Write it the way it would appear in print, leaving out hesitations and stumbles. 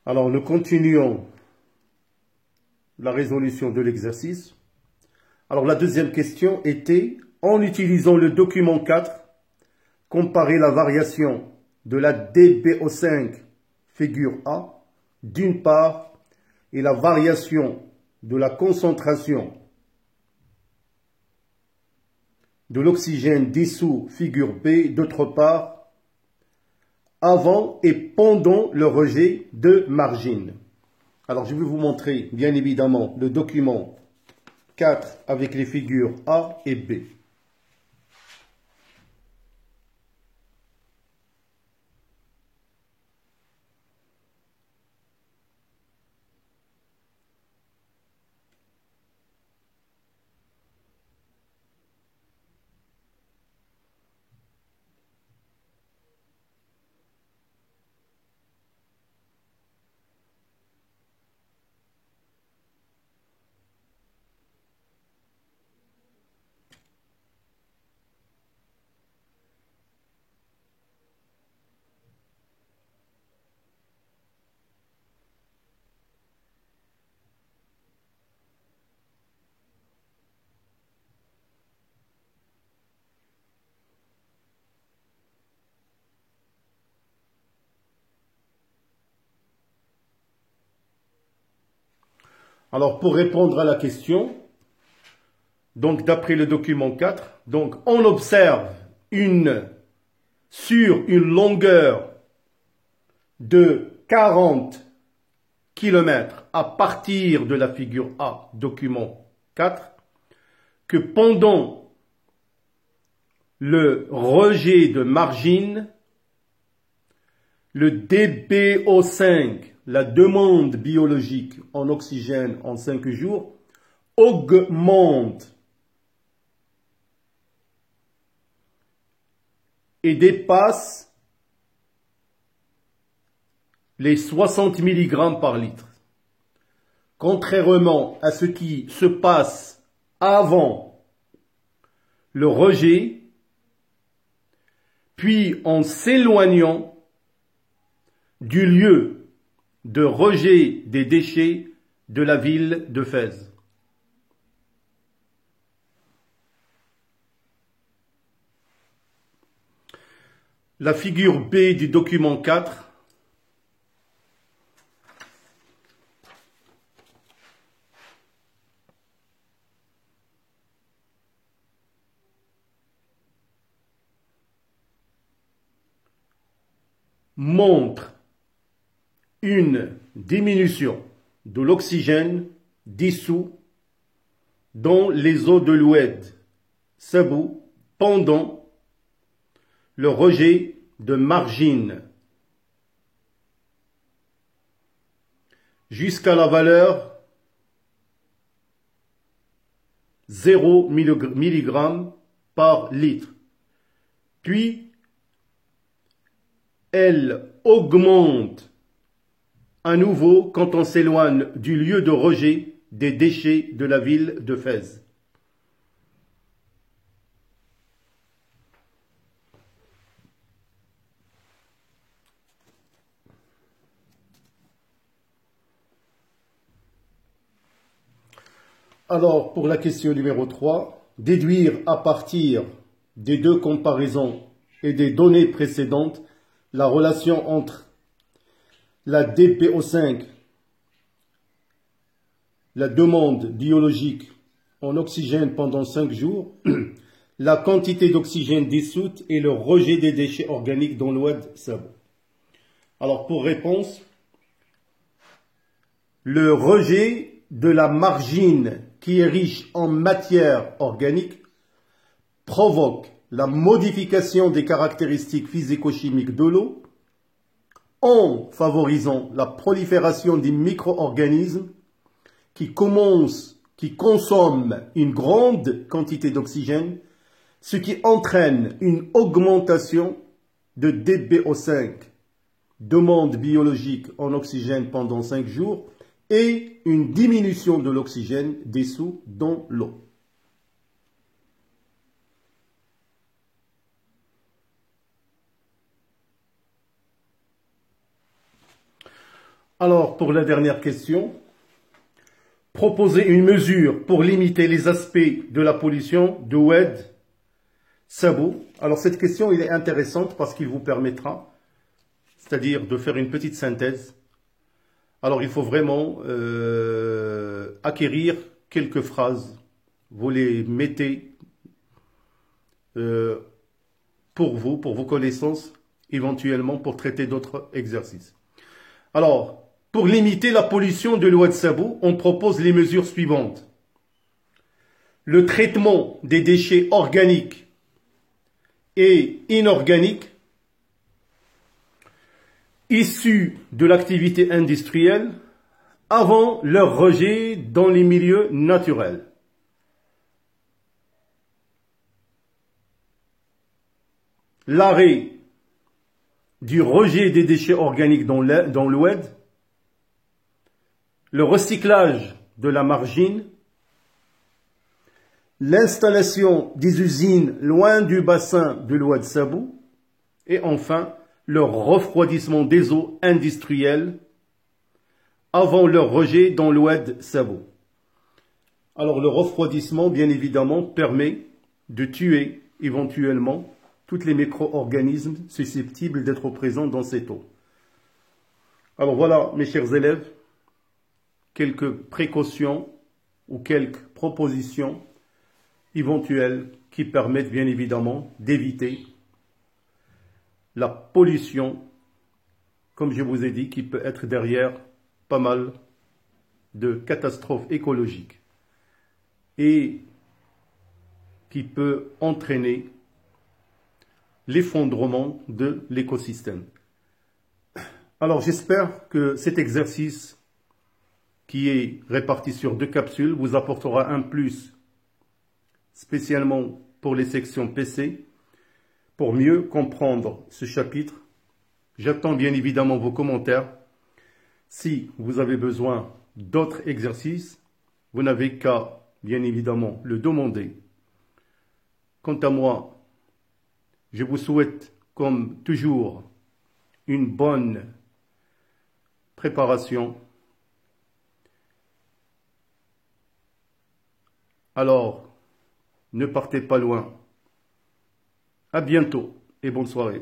Alors, nous continuons la résolution de l'exercice. Alors, la deuxième question était, en utilisant le document 4, comparer la variation de la DBO5 figure A, d'une part, et la variation de la concentration de l'oxygène dissous figure B, d'autre part, avant et pendant le rejet de margine. Alors, je vais vous montrer, bien évidemment, le document 4 avec les figures A et B. Alors, pour répondre à la question, donc d'après le document 4, donc on observe sur une longueur de 40 km à partir de la figure A, document 4, que pendant le rejet de margine, le DBO5, la demande biologique en oxygène en 5 jours, augmente et dépasse les 60 mg par litre. Contrairement à ce qui se passe avant le rejet, puis en s'éloignant du lieu de rejet des déchets de la ville de Fès. La figure B du document 4 montre une diminution de l'oxygène dissous dans les eaux de l'oued Sabou pendant le rejet de margine jusqu'à la valeur 0 mg par litre. Puis, elle augmente à nouveau quand on s'éloigne du lieu de rejet des déchets de la ville de Fès. Alors, pour la question numéro 3, déduire à partir des deux comparaisons et des données précédentes la relation entre la DPO5, la demande biologique en oxygène pendant 5 jours, la quantité d'oxygène dissoute et le rejet des déchets organiques dans l'oued Sabou. Alors, pour réponse, le rejet de la margine qui est riche en matière organique provoque la modification des caractéristiques physico-chimiques de l'eau en favorisant la prolifération des micro-organismes qui consomment une grande quantité d'oxygène, ce qui entraîne une augmentation de DBO5, demande biologique en oxygène pendant 5 jours, et une diminution de l'oxygène dissous dans l'eau. Alors, pour la dernière question, proposer une mesure pour limiter les aspects de la pollution de Oued Sabou. Alors, cette question elle est intéressante parce qu'il vous permettra, c'est-à-dire de faire une petite synthèse. Alors, il faut vraiment acquérir quelques phrases. Vous les mettez pour vous, pour vos connaissances, éventuellement pour traiter d'autres exercices. Alors, pour limiter la pollution de l'Oued Sabou, on propose les mesures suivantes. Le traitement des déchets organiques et inorganiques issus de l'activité industrielle avant leur rejet dans les milieux naturels. L'arrêt du rejet des déchets organiques dans l'Oued, le recyclage de la margine, l'installation des usines loin du bassin de l'Oued Sabou et enfin le refroidissement des eaux industrielles avant leur rejet dans l'Oued Sabou. Alors le refroidissement, bien évidemment, permet de tuer éventuellement tous les micro-organismes susceptibles d'être présents dans cette eau. Alors voilà, mes chers élèves, quelques précautions ou quelques propositions éventuelles qui permettent bien évidemment d'éviter la pollution, comme je vous ai dit, qui peut être derrière pas mal de catastrophes écologiques et qui peut entraîner l'effondrement de l'écosystème. Alors j'espère que cet exercice qui est réparti sur 2 capsules vous apportera un plus, spécialement pour les sections PC, pour mieux comprendre ce chapitre. J'attends bien évidemment vos commentaires. Si vous avez besoin d'autres exercices, vous n'avez qu'à bien évidemment le demander. Quant à moi, je vous souhaite, comme toujours, une bonne préparation. Alors, ne partez pas loin. À bientôt et bonne soirée.